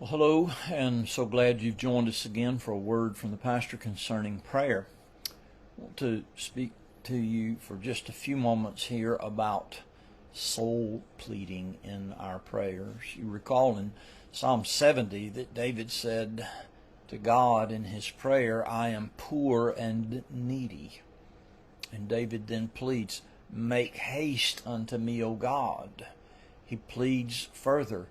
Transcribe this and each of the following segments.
Well, hello, and so glad you've joined us again for a word from the pastor concerning prayer. I want to speak to you for just a few moments here about soul pleading in our prayers. You recall in Psalm 70 that David said to God in his prayer, "I am poor and needy." And David then pleads, "Make haste unto me, O God." He pleads further,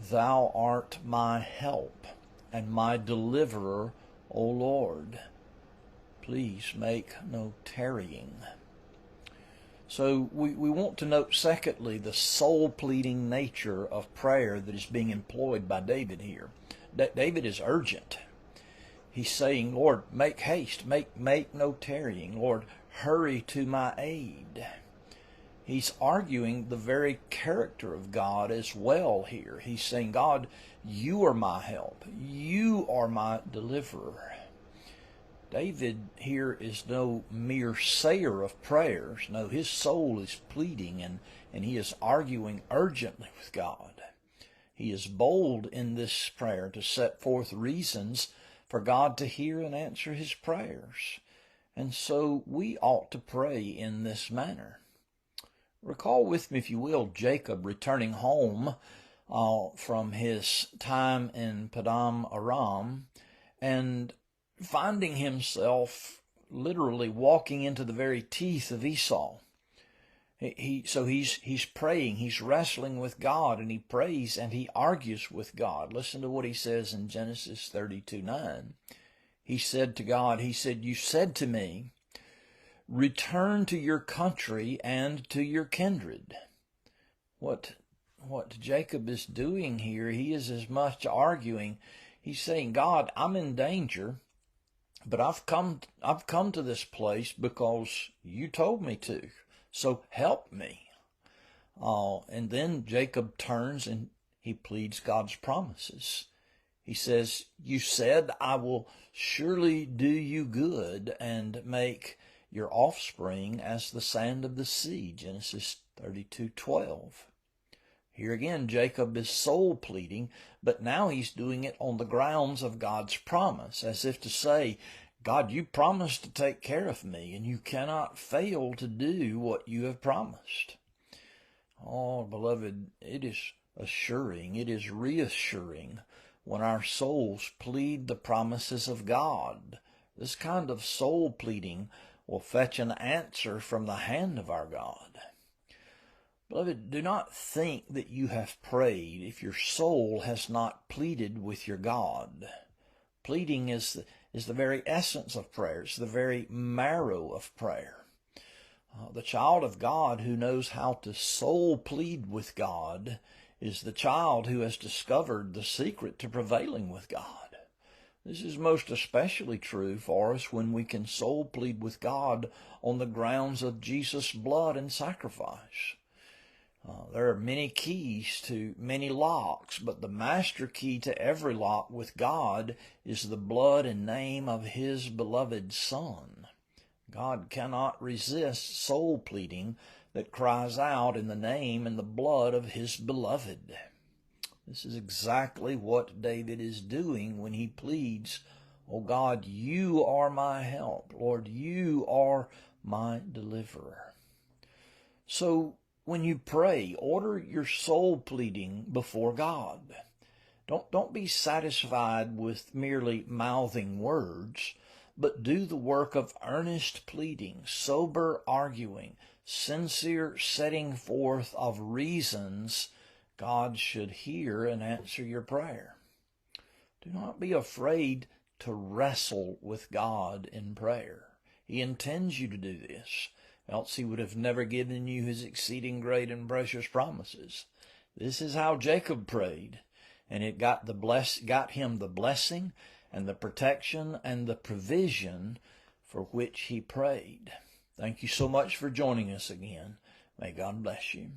"Thou art my help and my deliverer, O Lord. Please make no tarrying." So we want to note, secondly, the soul-pleading nature of prayer that is being employed by David here. David is urgent. He's saying, "Lord, make haste, make no tarrying. Lord, hurry to my aid." He's arguing the very character of God as well here. He's saying, "God, you are my help. You are my deliverer." David here is no mere sayer of prayers. No, his soul is pleading and he is arguing urgently with God. He is bold in this prayer to set forth reasons for God to hear and answer his prayers. And so we ought to pray in this manner. Recall with me, if you will, Jacob returning home from his time in Padam Aram and finding himself literally walking into the very teeth of Esau. So he's praying, he's wrestling with God, and he prays and he argues with God. Listen to what he says in Genesis 32:9. He said to God, he said, "You said to me, return to your country and to your kindred." What Jacob is doing here, he is as much arguing. He's saying, "God, I'm in danger, but I've come to this place because you told me to. So help me." And then Jacob turns and he pleads God's promises. He says, "You said, I will surely do you good and make your offspring as the sand of the sea." Genesis 32:12. Here again, Jacob is soul pleading, but now he's doing it on the grounds of God's promise, as if to say, "God, you promised to take care of me, and you cannot fail to do what you have promised." Oh, beloved, it is assuring, it is reassuring when our souls plead the promises of God. This kind of soul pleading will fetch an answer from the hand of our God. Beloved, do not think that you have prayed if your soul has not pleaded with your God. Pleading is the very essence of prayer. It's the very marrow of prayer. The child of God who knows how to soul plead with God is the child who has discovered the secret to prevailing with God. This is most especially true for us when we can soul plead with God on the grounds of Jesus' blood and sacrifice. There are many keys to many locks, but the master key to every lock with God is the blood and name of his beloved Son. God cannot resist soul pleading that cries out in the name and the blood of his beloved. This is exactly what David is doing when he pleads, "Oh God, you are my help. Lord, you are my deliverer." So when you pray, order your soul pleading before God. Don't be satisfied with merely mouthing words, but do the work of earnest pleading, sober arguing, sincere setting forth of reasons God should hear and answer your prayer. Do not be afraid to wrestle with God in prayer. He intends you to do this, else he would have never given you his exceeding great and precious promises. This is how Jacob prayed, and it got him the blessing and the protection and the provision for which he prayed. Thank you so much for joining us again. May God bless you.